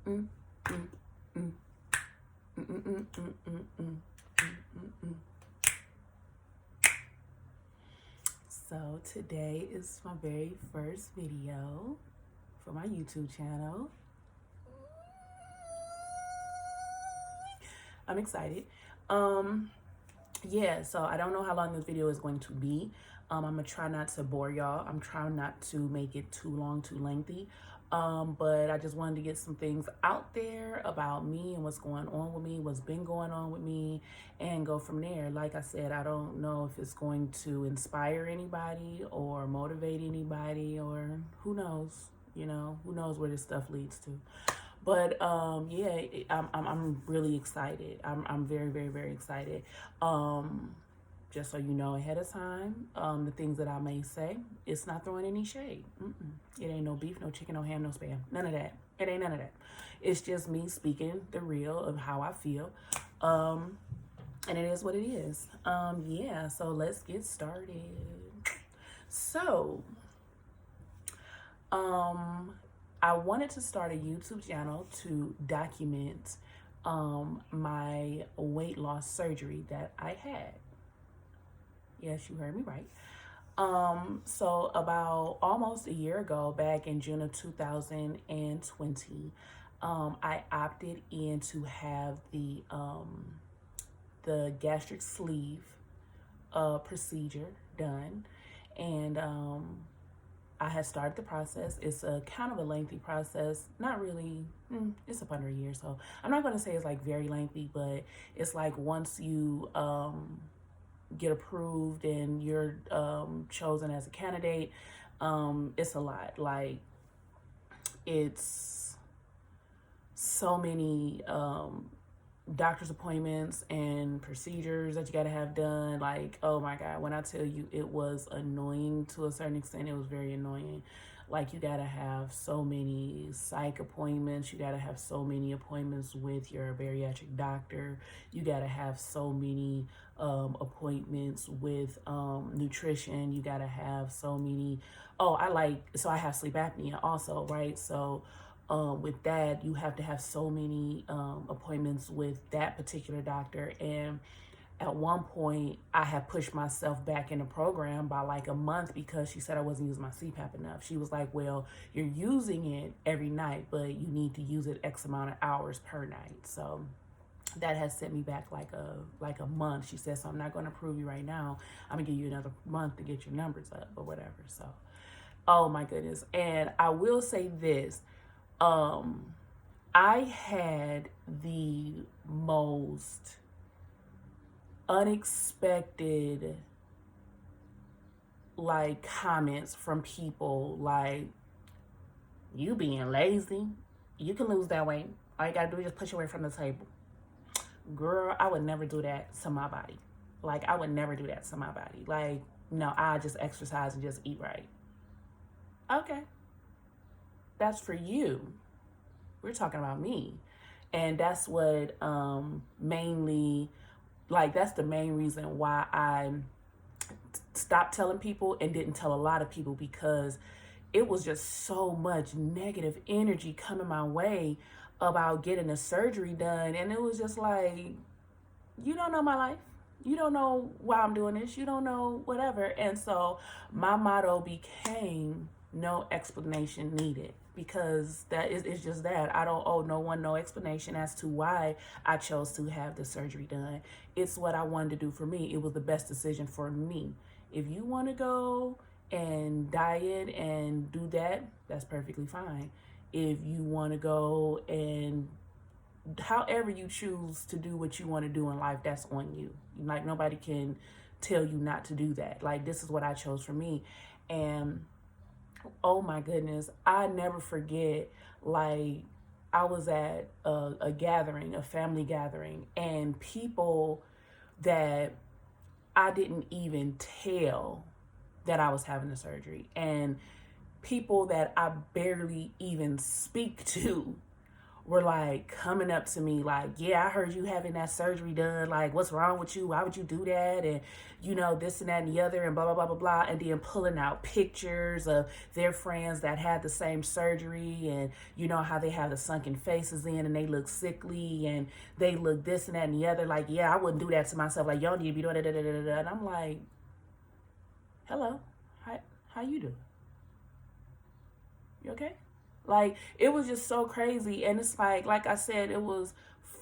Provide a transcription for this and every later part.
Mm, mm, mm, mm, mm, mm, mm, mm, mm, mm. So today is my very first video for my YouTube channel. I'm excited. Yeah, so I don't know how long this video is going to be. I'm gonna try not to bore y'all. I'm trying not to make it too long, too lengthy. But I just wanted to get some things out there about me and what's going on with me, what's been going on with me, and go from there. Like I said, I don't know if it's going to inspire anybody or motivate anybody, or who knows, who knows where this stuff leads to. But yeah, I'm really excited. I'm very, very, very excited. Just so you know ahead of time, the things that I may say, it's not throwing any shade. It ain't no beef, no chicken, no ham, no spam. None of that. It ain't none of that. It's just me speaking the real of how I feel. And it is what it is. Yeah, so let's get started. So, I wanted to start a YouTube channel to document my weight loss surgery that I had. Yes, you heard me right. So about almost a year ago, back in June of 2020, I opted in to have the gastric sleeve procedure done, and I had started the process. It's a kind of a lengthy process. Not really, it's up under a year. So I'm not going to say it's like very lengthy, but it's like once you get approved and you're chosen as a candidate, it's a lot. Like, it's so many doctor's appointments and procedures that you got to have done. Like, oh my God, when I tell you it was annoying to a certain extent, it was very annoying. Like, you got to have so many psych appointments. You got to have so many appointments with your bariatric doctor. You got to have so many appointments with nutrition. You got to have so many. So I have sleep apnea also, right? So with that, you have to have so many appointments with that particular doctor. And at one point, I had pushed myself back in the program by like a month because she said I wasn't using my CPAP enough. She was like, well, you're using it every night, but you need to use it X amount of hours per night. So that has set me back like a month. She said, so I'm not going to approve you right now. I'm going to give you another month to get your numbers up or whatever. So, oh my goodness. And I will say this. I had the most unexpected like comments from people like, you being lazy, you can lose that weight. All you gotta do is just push your weight from the table. Girl, I would never do that to my body. Like, I would never do that to my body. Like, no, I just exercise and just eat right. Okay, that's for you. We're talking about me. And that's what mainly, like, that's the main reason why I stopped telling people and didn't tell a lot of people, because it was just so much negative energy coming my way about getting the surgery done. And it was just like, you don't know my life. You don't know why I'm doing this. You don't know whatever. And so my motto became no explanation needed, because that is, it's just that I don't owe no one no explanation as to why I chose to have the surgery done. It's what I wanted to do for me. It was the best decision for me. If you want to go and diet and do that, that's perfectly fine. If you want to go and however you choose to do what you want to do in life, that's on you. Like, nobody can tell you not to do that. Like, this is what I chose for me. And oh my goodness, I never forget, like, I was at a gathering, a family gathering, and people that I didn't even tell that I was having the surgery, and people that I barely even speak to were like coming up to me like, yeah, I heard you having that surgery done. Like, what's wrong with you? Why would you do that? And, you know, this and that and the other and blah, blah, blah, blah, blah. And then pulling out pictures of their friends that had the same surgery, and you know how they have the sunken faces in and they look sickly and they look this and that and the other. Like, yeah, I wouldn't do that to myself. Like, y'all need to be doing da da da da da. And I'm like, hello, how you doing? You okay? Like, it was just so crazy. And it's like I said, it was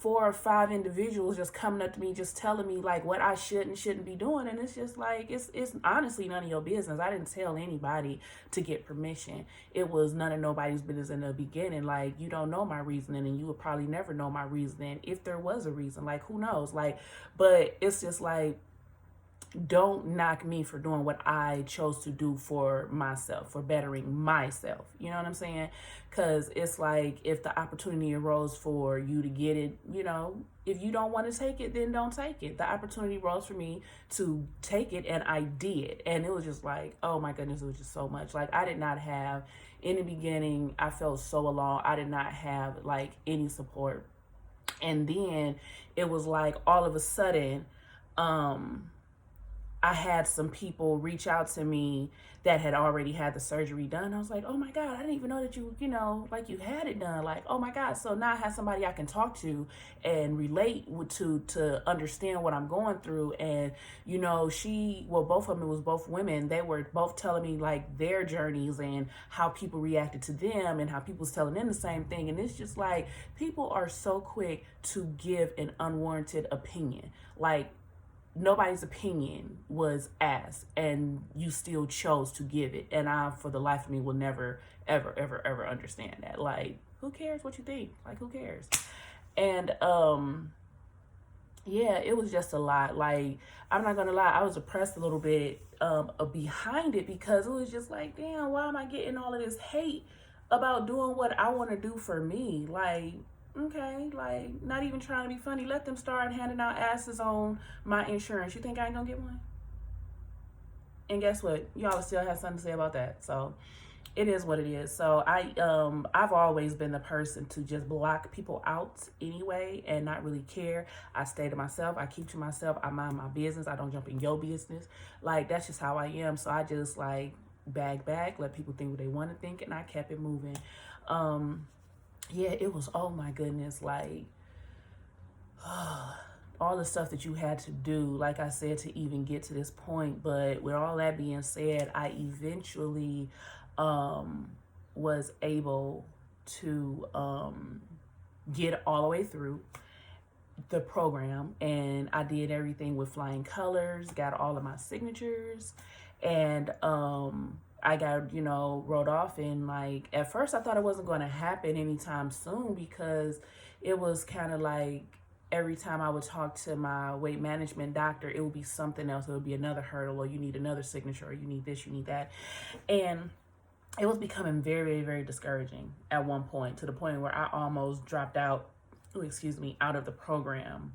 4 or 5 individuals just coming up to me, just telling me like what I should and shouldn't be doing. And it's just like, it's honestly none of your business. I didn't tell anybody to get permission. It was none of nobody's business in the beginning. Like, you don't know my reasoning, and you would probably never know my reasoning if there was a reason. Like, who knows? Like, but it's just like, don't knock me for doing what I chose to do for myself, for bettering myself. You know what I'm saying? Because it's like, if the opportunity arose for you to get it, you know, if you don't want to take it, then don't take it. The opportunity arose for me to take it, and I did. And it was just like, oh my goodness, it was just so much. Like, I did not have, in the beginning, I felt so alone. I did not have like any support. And then it was like, all of a sudden, I had some people reach out to me that had already had the surgery done. I was like, oh my God, I didn't even know that you know, like you had it done. Like, oh my God. So now I have somebody I can talk to and relate with, to understand what I'm going through. And, you know, both of them, it was both women. They were both telling me like their journeys and how people reacted to them and how people was telling them the same thing. And it's just like, people are so quick to give an unwarranted opinion. Like, nobody's opinion was asked, and you still chose to give it. And I, for the life of me, will never, ever, ever, ever understand that. Like, who cares what you think? Like, who cares? And yeah, it was just a lot. Like, I'm not gonna lie, I was depressed a little bit behind it, because it was just like, damn, why am I getting all of this hate about doing what I want to do for me? Like, okay, like, not even trying to be funny. Let them start handing out asses on my insurance. You think I ain't gonna get one? And guess what? Y'all still have something to say about that. So it is what it is. So I've always been the person to just block people out anyway and not really care. I stay to myself. I keep to myself. I mind my business. I don't jump in your business. Like, that's just how I am. So I just like bag back, let people think what they want to think, and I kept it moving. Yeah, it was, oh my goodness, like, all the stuff that you had to do, like I said, to even get to this point. But with all that being said, I eventually was able to get all the way through the program, and I did everything with flying colors, got all of my signatures, and I got, you know, wrote off. And like, at first I thought it wasn't going to happen anytime soon, because it was kind of like, every time I would talk to my weight management doctor, it would be something else. It would be another hurdle, or you need another signature, or you need this, you need that. And it was becoming very, very, very discouraging at one point, to the point where I almost dropped out, out of the program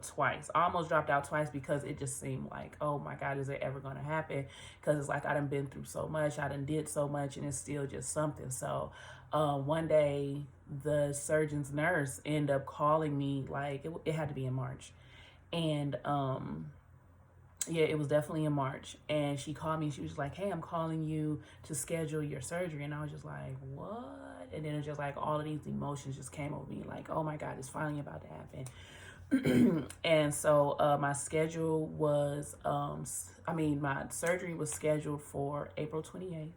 twice. I almost dropped out twice, because it just seemed like, oh my God, is it ever going to happen? Because it's like, I done been through so much, I done did so much, and it's still just something. So one day, the surgeon's nurse ended up calling me, like, it had to be in March. And yeah, it was definitely in March. And she called me, she was like, hey, I'm calling you to schedule your surgery. And I was just like, what? And then it was just like, all of these emotions just came over me, like, oh my God, it's finally about to happen. And so my schedule was, my surgery was scheduled for April 28th.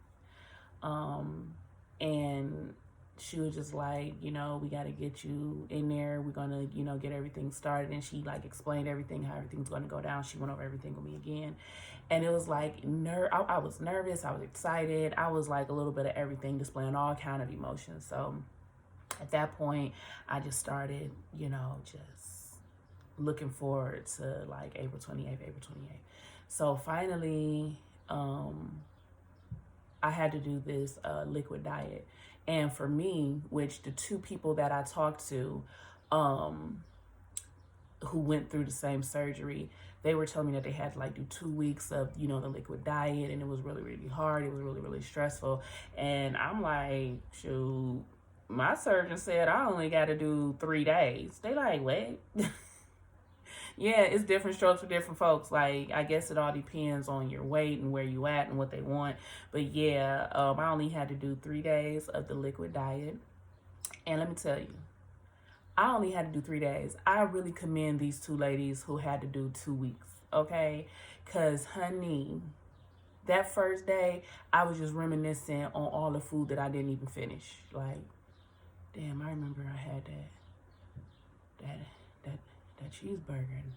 And she was just like, you know, we got to get you in there. We're going to, you know, get everything started. And she like explained everything, how everything's going to go down. She went over everything with me again. And it was like, I was nervous. I was excited. I was like a little bit of everything, displaying all kind of emotions. So at that point, I just started, you know, just looking forward to like April 28th. So finally, I had to do this liquid diet. And for me, which the two people that I talked to who went through the same surgery, they were telling me that they had to like do 2 weeks of, you know, the liquid diet, and it was really, really hard. It was really, really stressful. And I'm like, shoot, my surgeon said I only got to do 3 days. They like, what? Yeah, it's different strokes for different folks. Like, I guess it all depends on your weight and where you at and what they want. But yeah, I only had to do 3 days of the liquid diet. And let me tell you, I only had to do 3 days. I really commend these two ladies who had to do 2 weeks, okay? Because, honey, that first day, I was just reminiscing on all the food that I didn't even finish. Like, damn, I remember I had that that cheeseburger and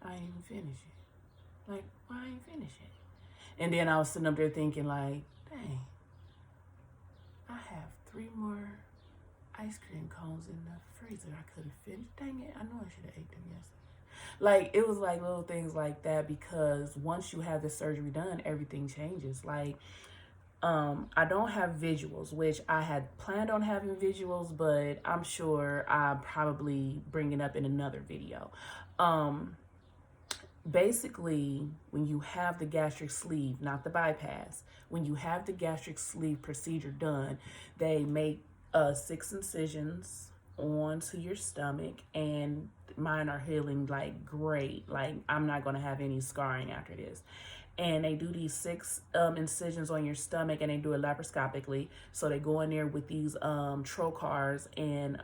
I didn't even finish it. Like, why I ain't finish it? And then I was sitting up there thinking, like, dang, I have 3 more ice cream cones in the freezer I couldn't finish. Dang it, I know I should have ate them yesterday. Like, it was like little things like that, because once you have the surgery done, everything changes. Like, I don't have visuals, which I had planned on having visuals, but I'm sure I'll probably bring it up in another video. Basically, when you have the gastric sleeve, not the bypass, when you have the gastric sleeve procedure done, they make 6 incisions onto your stomach, and mine are healing like great. Like, I'm not going to have any scarring after this. And they do these 6 incisions on your stomach, and they do it laparoscopically. So they go in there with these trocars, and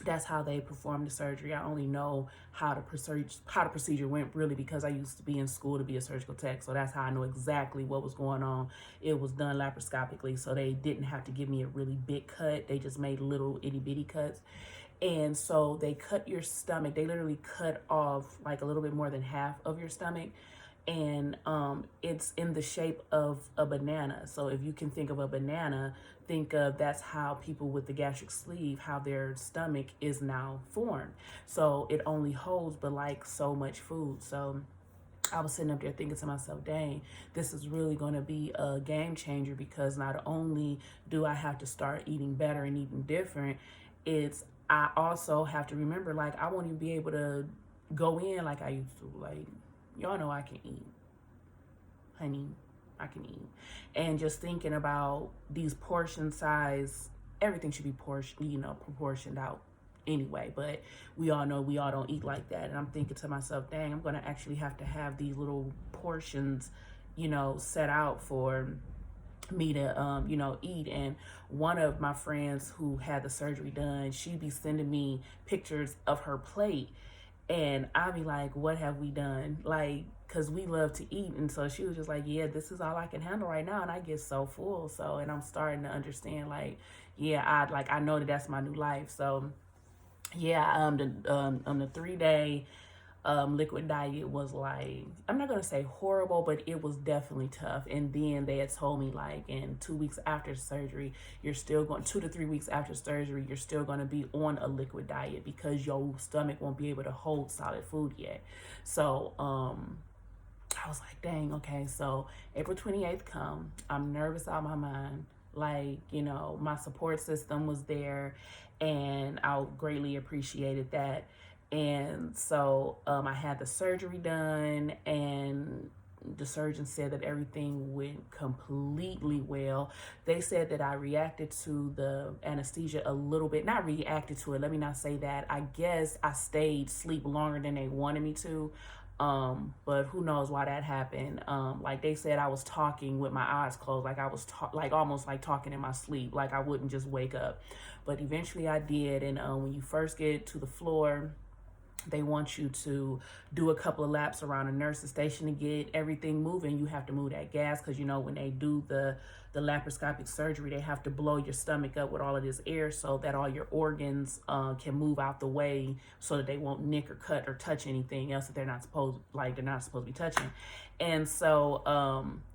that's how they perform the surgery. I only know how the procedure went, really, because I used to be in school to be a surgical tech. So that's how I know exactly what was going on. It was done laparoscopically, so they didn't have to give me a really big cut. They just made little itty bitty cuts. And so they cut your stomach. They literally cut off like a little bit more than half of your stomach. And it's in the shape of a banana. So if you can think of a banana, think of that's how people with the gastric sleeve, how their stomach is now formed. So it only holds but like so much food. So I was sitting up there thinking to myself, dang, this is really going to be a game changer, because not only do I have to start eating better and eating different, I also have to remember, like, I won't even be able to go in like I used to. Like, y'all know I can eat. Honey, I can eat. And just thinking about these portion size, everything should be proportioned out anyway. But we all know we all don't eat like that. And I'm thinking to myself, dang, I'm going to actually have to have these little portions, set out for me to eat. And one of my friends who had the surgery done, she'd be sending me pictures of her plate, and I'd be like, what have we done? Like, because we love to eat. And so she was just like, yeah, this is all I can handle right now. And I get so full. So, and I'm starting to understand, like, yeah, I know that's my new life. So yeah, the 3-day liquid diet was, like, I'm not gonna say horrible, but it was definitely tough. And then they had told me, like, in 2 weeks after surgery, you're still going 2 to 3 weeks after surgery, you're still going to be on a liquid diet, because your stomach won't be able to hold solid food yet. So I was like, dang, okay. So April 28th come, I'm nervous out of my mind. Like, my support system was there, and I greatly appreciated that. And so I had the surgery done, and the surgeon said that everything went completely well. They said that I reacted to the anesthesia a little bit. Not reacted to it, let me not say that. I guess I stayed asleep longer than they wanted me to. But who knows why that happened. Like they said, I was talking with my eyes closed, like I was like almost like talking in my sleep, like I wouldn't just wake up. But eventually I did. And when you first get to the floor, they want you to do a couple of laps around a nurse's station to get everything moving. You have to move that gas, because when they do the laparoscopic surgery, they have to blow your stomach up with all of this air so that all your organs can move out the way, so that they won't nick or cut or touch anything else that they're not supposed to be touching. And so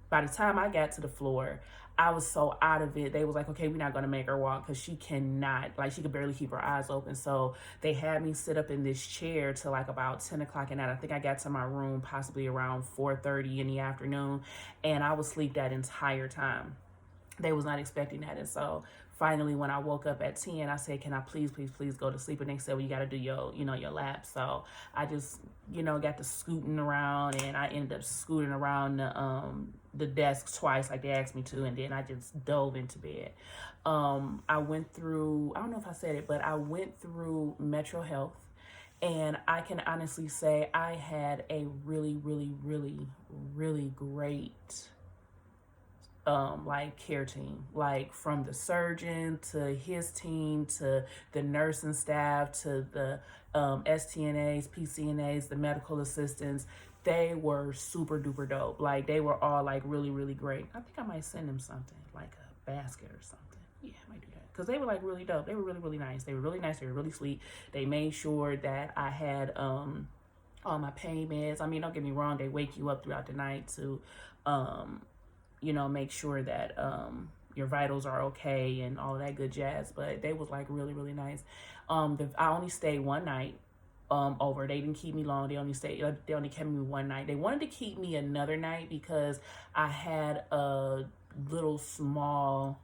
by the time I got to the floor, I was so out of it. They was like, okay, we're not going to make her walk, because she cannot, like, she could barely keep her eyes open. So they had me sit up in this chair till like about 10 o'clock at night. I think I got to my room possibly around 4:30 in the afternoon, and I was asleep that entire time. They was not expecting that. And so finally, when I woke up at 10, I said, can I please go to sleep? And they said, well, you got to do your lap. So I just, got to scooting around, and I ended up scooting around the desk twice, like they asked me to, and then I just dove into bed. I went through, I don't know if I said it, but I went through Metro Health, and I can honestly say I had a really, really, really, really great like care team, like from the surgeon to his team to the nursing staff to the STNAs, PCNAs, the medical assistants. They were super duper dope. Like they were all like really, really great. I think I might send them something like a basket or something. Yeah, I might do that because they were like really dope. They were really, really nice. They were really nice. They were really sweet. They made sure that I had all my pain meds. I mean, don't get me wrong. They wake you up throughout the night to make sure that your vitals are okay and all of that good jazz. But they was like really, really nice. I only stayed one night over. They didn't keep me long. They only kept me one night. They wanted to keep me another night because I had a little small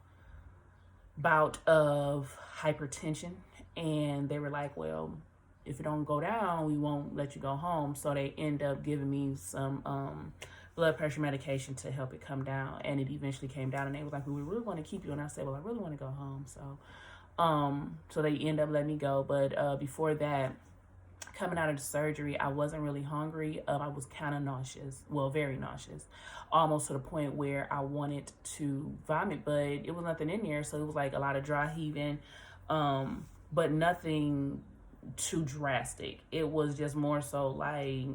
bout of hypertension, and they were like, well, if it don't go down, we won't let you go home. So they end up giving me some blood pressure medication to help it come down, and it eventually came down. And they was like, we really want to keep you, and I said, well, I really want to go home. So they end up letting me go. But before that, coming out of the surgery, I wasn't really hungry. I was kind of nauseous, well, very nauseous, almost to the point where I wanted to vomit, but it was nothing in there. So it was like a lot of dry heaving, but nothing too drastic. It was just more so like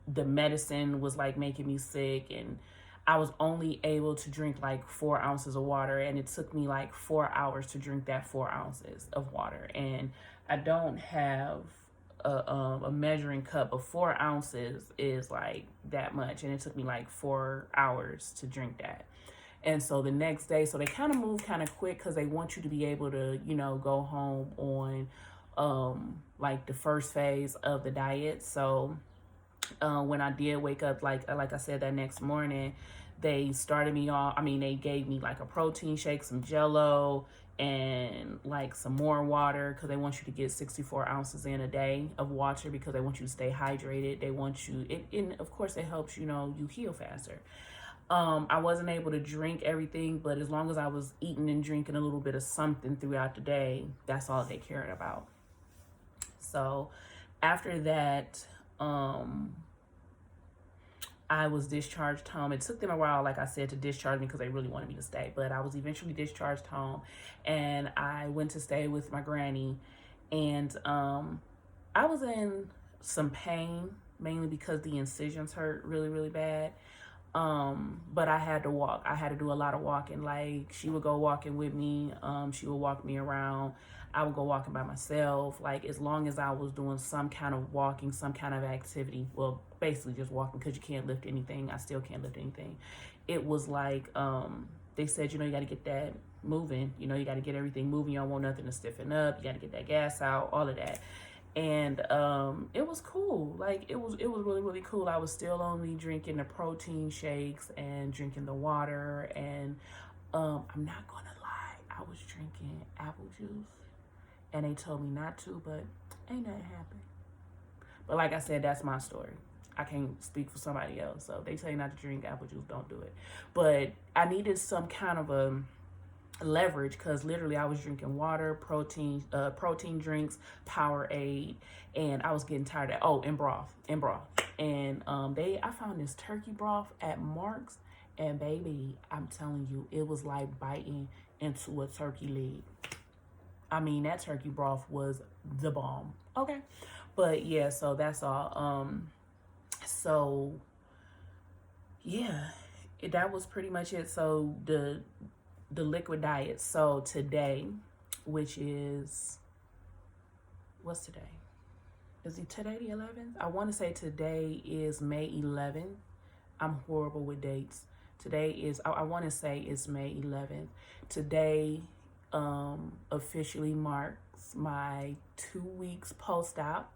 the medicine was like making me sick, and I was only able to drink like 4 ounces of water, and it took me like 4 hours to drink that 4 ounces of water. And I don't have a measuring cup, but 4 ounces is like that much, and it took me like 4 hours to drink that. And so the next day, so they kind of moved kind of quick because they want you to be able to, go home on like the first phase of the diet. So when I did wake up, like I said, that next morning, they started me off. I mean, they gave me like a protein shake, some Jello, and like some more water because they want you to get 64 ounces in a day of water because they want you to stay hydrated. They want you, and of course it helps, you heal faster. I wasn't able to drink everything, but as long as I was eating and drinking a little bit of something throughout the day, that's all they cared about. So after that, I was discharged home. It took them a while, like I said, to discharge me because they really wanted me to stay. But I was eventually discharged home, and I went to stay with my granny. And I was in some pain, mainly because the incisions hurt really, really bad. But I had to walk. I had to do a lot of walking. Like, she would go walking with me. She would walk me around. I would go walking by myself. Like, as long as I was doing some kind of walking, some kind of activity, well, basically just walking because you can't lift anything. I still can't lift anything. It was like, they said, you got to get that moving. You got to get everything moving. You don't want nothing to stiffen up. You got to get that gas out, all of that. And it was cool. Like, it was really, really cool. I was still only drinking the protein shakes and drinking the water. And I'm not going to lie, I was drinking apple juice. And they told me not to, but ain't nothing happened. But like I said, that's my story. I can't speak for somebody else. So if they tell you not to drink apple juice, don't do it. But I needed some kind of a leverage because literally I was drinking water, protein drinks, Powerade, and I was getting tired of that. Oh, and broth. And I found this turkey broth at Mark's, and baby, I'm telling you, it was like biting into a turkey leg. I mean, that turkey broth was the bomb. Okay. But yeah, so that's all. So yeah, that was pretty much it. So the liquid diet. So today, which is, what's today? Is it today the 11th? I want to say today is May 11th. I'm horrible with dates. Today is, I want to say it's May 11th. Today officially marks my 2 weeks post-op.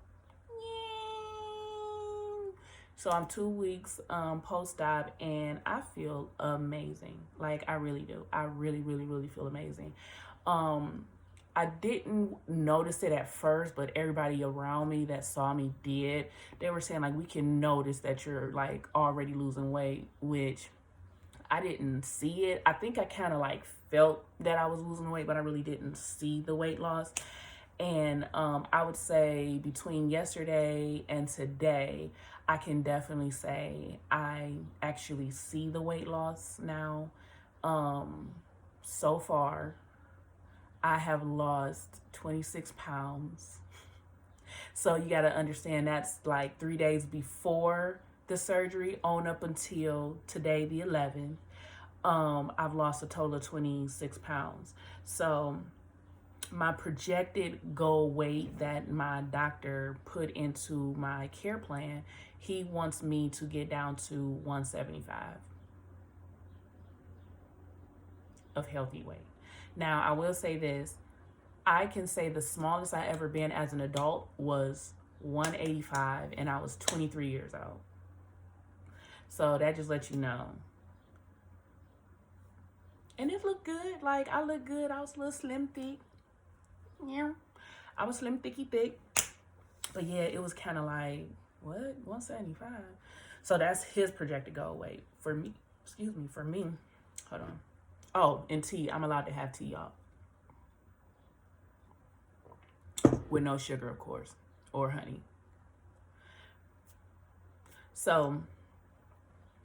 So I'm 2 weeks post-op, and I feel amazing. Like, I really do. I really, really, really feel amazing. I didn't notice it at first, but everybody around me that saw me did. They were saying, like, we can notice that you're, like, already losing weight, which I didn't see it. I think I kind of like felt that I was losing weight, but I really didn't see the weight loss. And I would say between yesterday and today, I can definitely say I actually see the weight loss now. So far, I have lost 26 pounds. So you got to understand that's like 3 days before the surgery on up until today, the 11th. I've lost a total of 26 pounds. So my projected goal weight that my doctor put into my care plan, he wants me to get down to 175 of healthy weight. Now, I will say this. I can say the smallest I ever been as an adult was 185, and I was 23 years old. So that just lets you know. And it looked good. Like, I looked good. I was a little slim thick. Yeah. I was slim thicky thick. But yeah, it was kind of like, what? 175. So that's his projected goal weight. For me, for me. Hold on. Oh, and tea. I'm allowed to have tea, y'all. With no sugar, of course, or honey. So,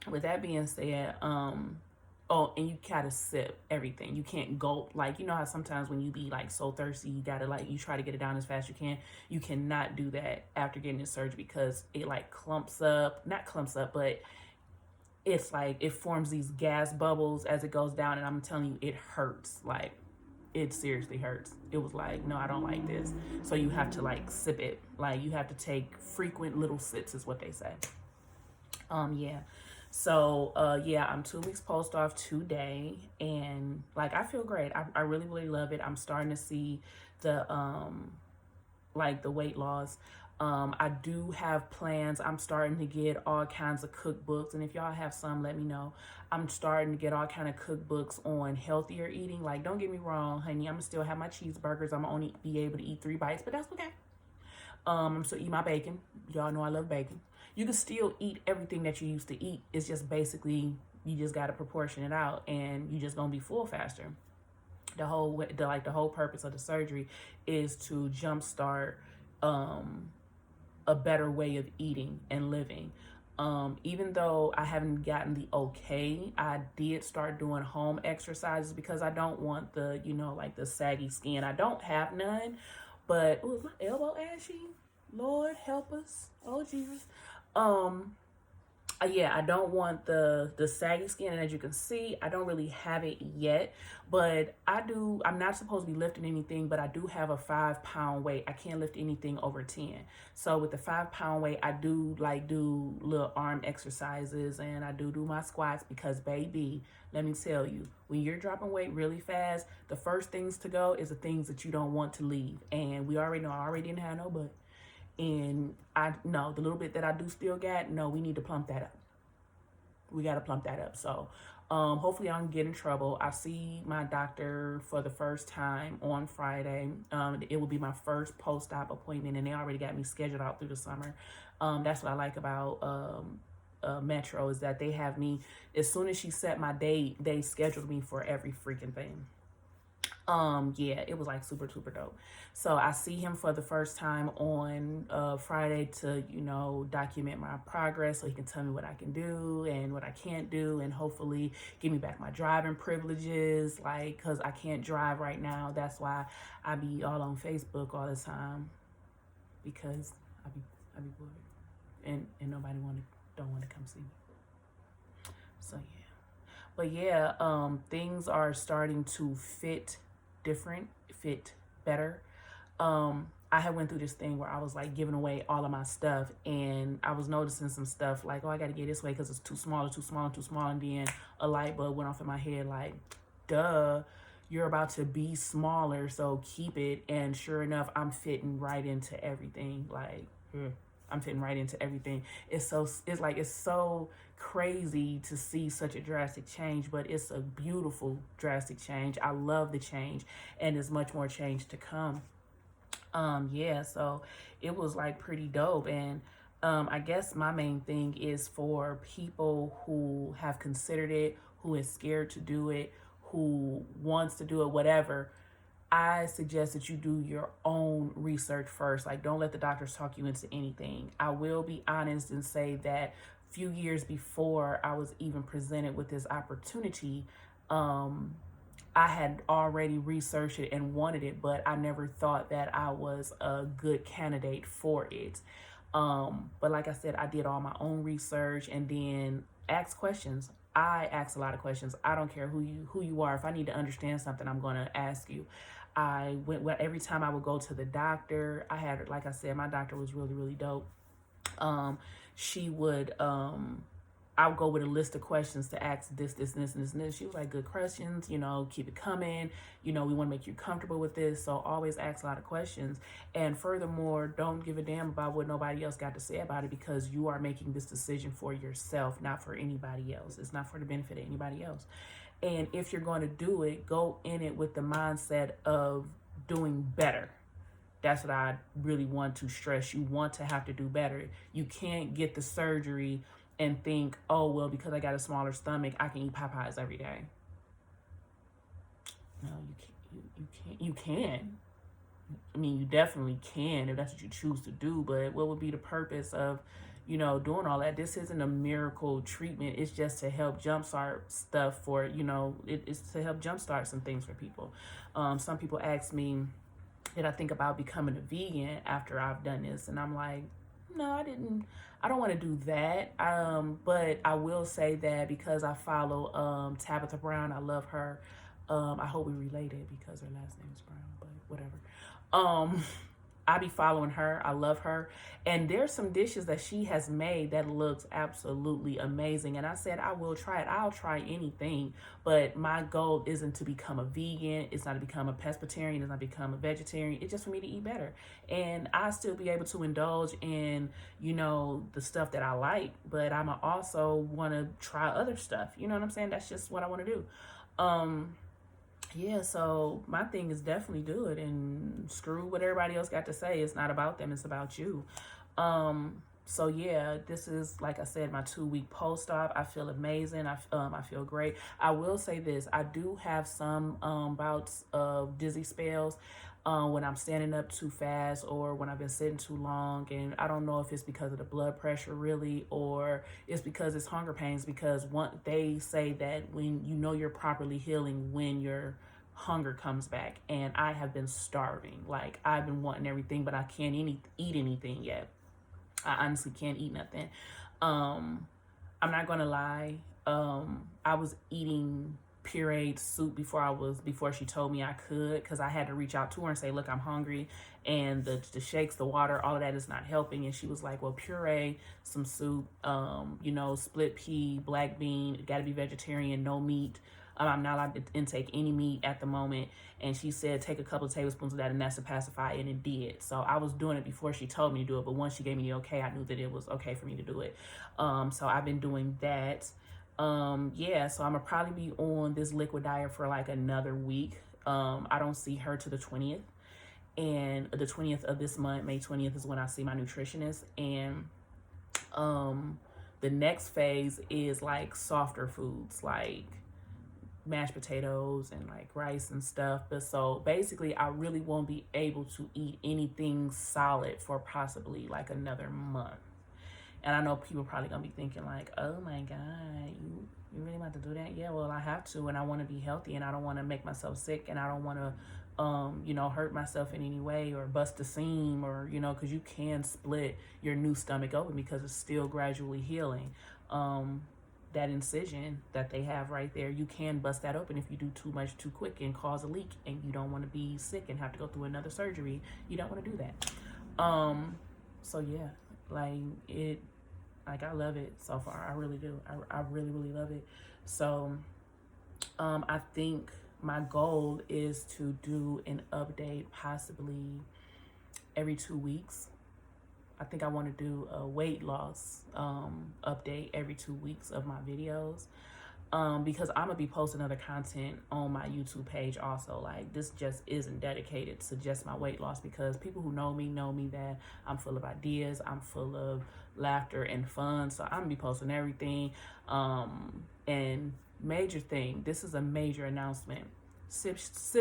with that being said, oh, and you gotta sip everything. You can't gulp. Like, you know how sometimes when you be like so thirsty, you gotta like, you try to get it down as fast as you can. You cannot do that after getting this surgery because it like clumps up. Not clumps up, but it's like it forms these gas bubbles as it goes down. And I'm telling you, it hurts. Like, it seriously hurts. It was like, no, I don't like this. So you have to like sip it. Like, you have to take frequent little sips is what they say. Yeah. So, yeah, I'm 2 weeks post-op today, and like, I feel great. I really, really love it. I'm starting to see the, like the weight loss. I do have plans. I'm starting to get all kinds of cookbooks, and if y'all have some, let me know. I'm starting to get all kind of cookbooks on healthier eating. Like, don't get me wrong, honey, I'm gonna still have my cheeseburgers. I'm gonna only be able to eat 3 bites, but that's okay. I'm still eat my bacon. Y'all know I love bacon. You can still eat everything that you used to eat. It's just basically, you just got to proportion it out, and you just going to be full faster. The whole purpose of the surgery is to jumpstart a better way of eating and living. Even though I haven't gotten the okay, I did start doing home exercises because I don't want the, you know, like the saggy skin. I don't have none, but, ooh, is my elbow ashy? Lord help us. Oh, Jesus. Yeah, I don't want the saggy skin, and as you can see, I don't really have it yet, but I'm not supposed to be lifting anything, but I do have a 5-pound weight. I can't lift anything over 10. So with the 5-pound weight, I do little arm exercises, and I do my squats because, baby, let me tell you, when you're dropping weight really fast, the first things to go is the things that you don't want to leave. And we already know I already didn't have no butt. And I know the little bit that I do still got, no, we need to plump that up. We got to plump that up. So hopefully I don't get in trouble. I see my doctor for the first time on Friday. It will be my first post-op appointment, and they already got me scheduled out through the summer. That's what I like about Metro, is that they have me, as soon as she set my date, they scheduled me for every freaking thing. Yeah, it was like super dope. So I see him for the first time on Friday to, you know, document my progress so he can tell me what I can do and what I can't do, and hopefully give me back my driving privileges, like, because I can't drive right now. That's why I be all on Facebook all the time, because I be bored, and nobody don't want to come see me. So yeah. But yeah, things are starting to fit better. I had went through this thing where I was like giving away all of my stuff, and I was noticing some stuff like, oh, I got to get this way because it's too small. And then a light bulb went off in my head like, duh, you're about to be smaller, so keep it. And sure enough, I'm fitting right into everything. Like, I'm fitting right into everything. It's so crazy to see such a drastic change, but it's a beautiful drastic change. I love the change, and there's much more change to come. Yeah, so it was like pretty dope. And I guess my main thing is for people who have considered it, who is scared to do it, who wants to do it, whatever, I suggest that you do your own research first. Like, don't let the doctors talk you into anything. I will be honest and say that few years before I was even presented with this opportunity, I had already researched it and wanted it, but I never thought that I was a good candidate for it. But like I said, I did all my own research and then ask questions. I ask a lot of questions. I don't care who you are. If I need to understand something, I'm going to ask you. I went every time I would go to the doctor. I had, like I said, my doctor was really, really dope. She would I would go with a list of questions to ask this, and this. She was like, good questions, keep it coming. We want to make you comfortable with this. So always ask a lot of questions. And furthermore, don't give a damn about what nobody else got to say about it, because you are making this decision for yourself, not for anybody else. It's not for the benefit of anybody else. And if you're going to do it, go in it with the mindset of doing better. That's what I really want to stress. You want to have to do better. You can't get the surgery and think, oh, well, because I got a smaller stomach, I can eat Popeyes every day. No, you can't. You can. I mean, you definitely can if that's what you choose to do. But what would be the purpose of, doing all that? This isn't a miracle treatment. It's just to help jumpstart stuff for, it's to help jumpstart some things for people. Some people ask me, did I think about becoming a vegan after I've done this? And I'm like, no, I didn't. I don't want to do that. But I will say that because I follow Tabitha Brown, I love her. I hope we related because her last name is Brown, but whatever. I be following her. I love her. And there's some dishes that she has made that looks absolutely amazing. And I said, I will try it. I'll try anything. But my goal isn't to become a vegan. It's not to become a pescatarian. It's not to become a vegetarian. It's just for me to eat better. And I still be able to indulge in, the stuff that I like. But I'm also want to try other stuff. You know what I'm saying? That's just what I want to do. Yeah, so my thing is definitely do it and screw what everybody else got to say. It's not about them, it's about you. So yeah, this is, like I said, my 2-week post-op. I feel amazing. I feel great. I will say this, I do have some bouts of dizzy spells when I'm standing up too fast or when I've been sitting too long. And I don't know if it's because of the blood pressure really, or it's because it's hunger pains, because they say that when you're properly healing when your hunger comes back. And I have been starving. Like, I've been wanting everything, but I can't eat anything yet. I honestly can't eat nothing. I'm not gonna lie. I was eating pureed soup before she told me I could, because I had to reach out to her and say, look, I'm hungry, and the shakes, the water, all of that is not helping. And she was like, well, puree some soup, split pea, black bean, got to be vegetarian, no meat. I'm not allowed to intake any meat at the moment. And she said, take a couple of tablespoons of that, and that's to pacify it, and it did. So I was doing it before she told me to do it, but once she gave me the okay, I knew that it was okay for me to do it. So I've been doing that. Yeah, so I'm gonna probably be on this liquid diet for like another week. I don't see her to the 20th, and the 20th of this month, May 20th, is when I see my nutritionist. And the next phase is like softer foods, like mashed potatoes and like rice and stuff. But so basically I really won't be able to eat anything solid for possibly like another month. And I know people probably gonna be thinking like, oh my God, you really want to do that? Yeah, well, I have to, and I want to be healthy, and I don't want to make myself sick, and I don't want to, hurt myself in any way or bust a seam, or, because you can split your new stomach open because it's still gradually healing. That incision that they have right there, you can bust that open if you do too much too quick and cause a leak, and you don't want to be sick and have to go through another surgery. You don't want to do that. So yeah, I love it so far. I really do. I really, really love it. So I think my goal is to do an update possibly every 2 weeks. I think I want to do a weight loss update every 2 weeks of my videos, because I'm going to be posting other content on my YouTube page also. Like, this just isn't dedicated to just my weight loss, because people who know me that I'm full of ideas, I'm full of laughter and fun. So I'm going to be posting everything. And major thing. This is a major announcement. Sip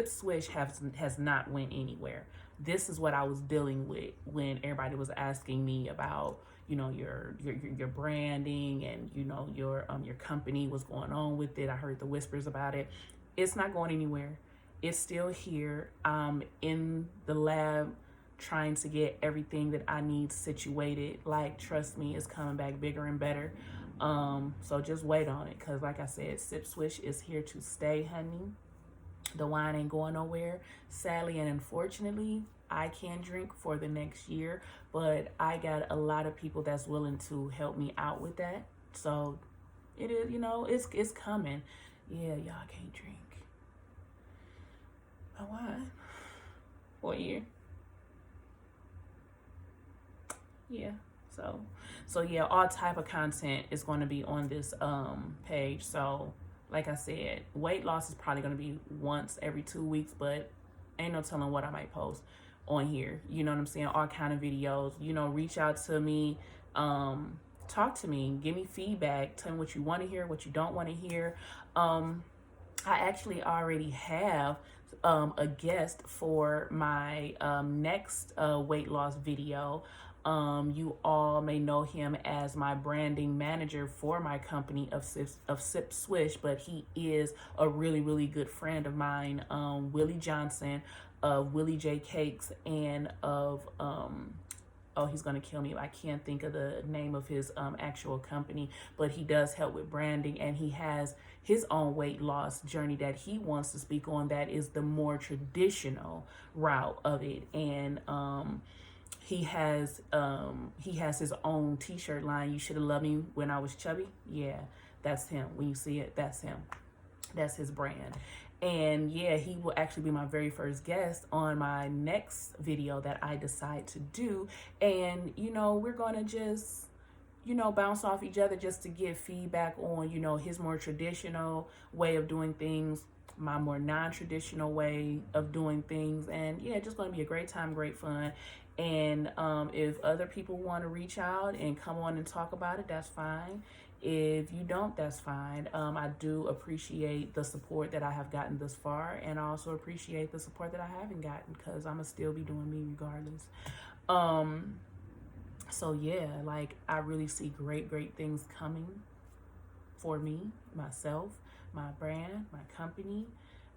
Swish has not went anywhere. This is what I was dealing with when everybody was asking me about, you know, your branding and, you know, your company, what's going on with it. I heard the whispers about it. It's not going anywhere. It's still here. I'm in the lab trying to get everything that I need situated. Like, trust me, it's coming back bigger and better. So just wait on it, because like I said, Sip Swish is here to stay, honey. The wine ain't going nowhere. Sadly and unfortunately, I can't drink for the next year, but I got a lot of people that's willing to help me out with that. So it is, you know, it's coming. Yeah, y'all can't drink. A wine for a year. Yeah. So yeah, all type of content is going to be on this page. So like I said, weight loss is probably going to be once every 2 weeks, but ain't no telling what I might post on here. You know what I'm saying? All kind of videos. You know, reach out to me, talk to me, give me feedback, tell me what you want to hear, what you don't want to hear. I actually already have a guest for my next weight loss video. You all may know him as my branding manager for my company of Sip Swish, but he is a really, really good friend of mine, Willie Johnson of Willie J Cakes, and of oh, he's gonna kill me. I can't think of the name of his actual company, but he does help with branding, and he has his own weight loss journey that he wants to speak on. That is the more traditional route of it, and he has his own t-shirt line. You should have loved me when I was chubby. Yeah, that's him. When you see it, that's him. That's his brand. And yeah, he will actually be my very first guest on my next video that I decide to do. And, you know, we're going to just, you know, bounce off each other just to give feedback on, you know, his more traditional way of doing things, my more non-traditional way of doing things. And yeah, just going to be a great time, great fun. And if other people want to reach out and come on and talk about it, that's fine. If you don't, that's fine. I do appreciate the support that I have gotten thus far, and I also appreciate the support that I haven't gotten, because I'm gonna still be doing me regardless. So yeah, like, I really see great things coming for me, myself, my brand, my company,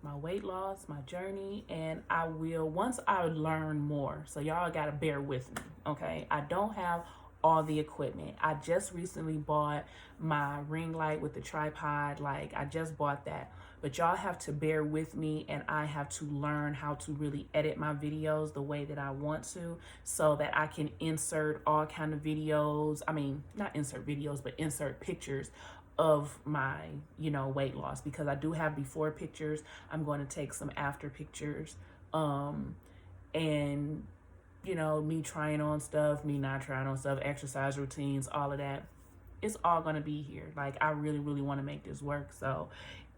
my weight loss, my journey. And I will, once I learn more, so y'all gotta bear with me, okay? I don't have all the equipment. I just recently bought my ring light with the tripod. Like, I just bought that, but y'all have to bear with me, and I have to learn how to really edit my videos the way that I want to, so that I can insert all kind of videos. I mean, not insert videos, but insert pictures of my, you know, weight loss, because I do have before pictures. I'm going to take some after pictures, and you know, me trying on stuff, me not trying on stuff, exercise routines, all of that. It's all going to be here. Like, I really want to make this work. So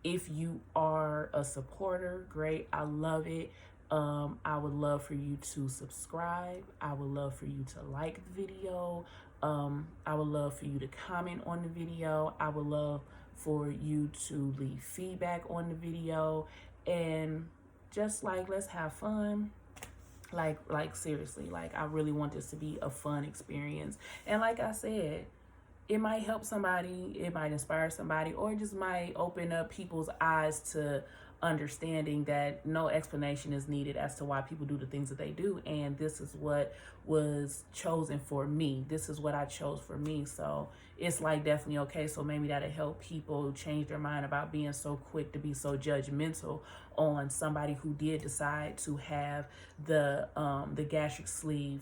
if you are a supporter, great. I love it. I would love for you to subscribe. I would love for you to like the video. I would love for you to comment on the video. I would love for you to leave feedback on the video, and just like, let's have fun. Like seriously, like, I really want this to be a fun experience. And like I said, it might help somebody, it might inspire somebody, or it just might open up people's eyes to understanding that no explanation is needed as to why people do the things that they do. And this is what was chosen for me. This is what I chose for me. So it's like definitely okay. So maybe that'll help people change their mind about being so quick to be so judgmental on somebody who did decide to have the gastric sleeve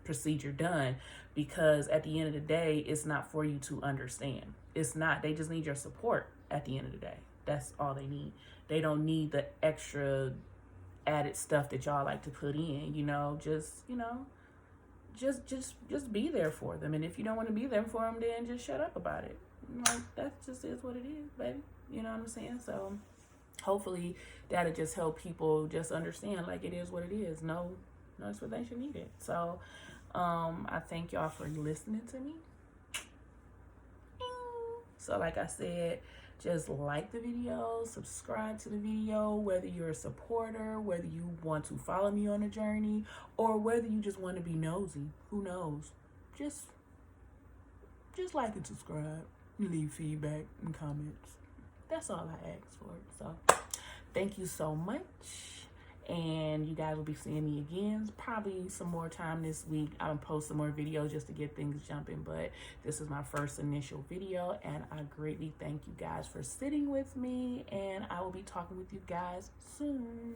procedure done. Because at the end of the day, it's not for you to understand. It's not. They just need your support at the end of the day. That's all they need. They don't need the extra added stuff that y'all like to put in, you know. Just be there for them. And if you don't want to be there for them, then just shut up about it. Like, that just is what it is, baby. You know what I'm saying? So hopefully that'll just help people just understand, like, it is what it is. No explanation needed. So I thank y'all for listening to me. So like I said, just like the video, subscribe to the video, whether you're a supporter, whether you want to follow me on a journey, or whether you just want to be nosy. Who knows? Just like and subscribe, leave feedback and comments. That's all I ask for. So thank you so much. And you guys will be seeing me again, probably some more time this week. I'll post some more videos just to get things jumping, but this is my first initial video, and I greatly thank you guys for sitting with me, and I will be talking with you guys soon.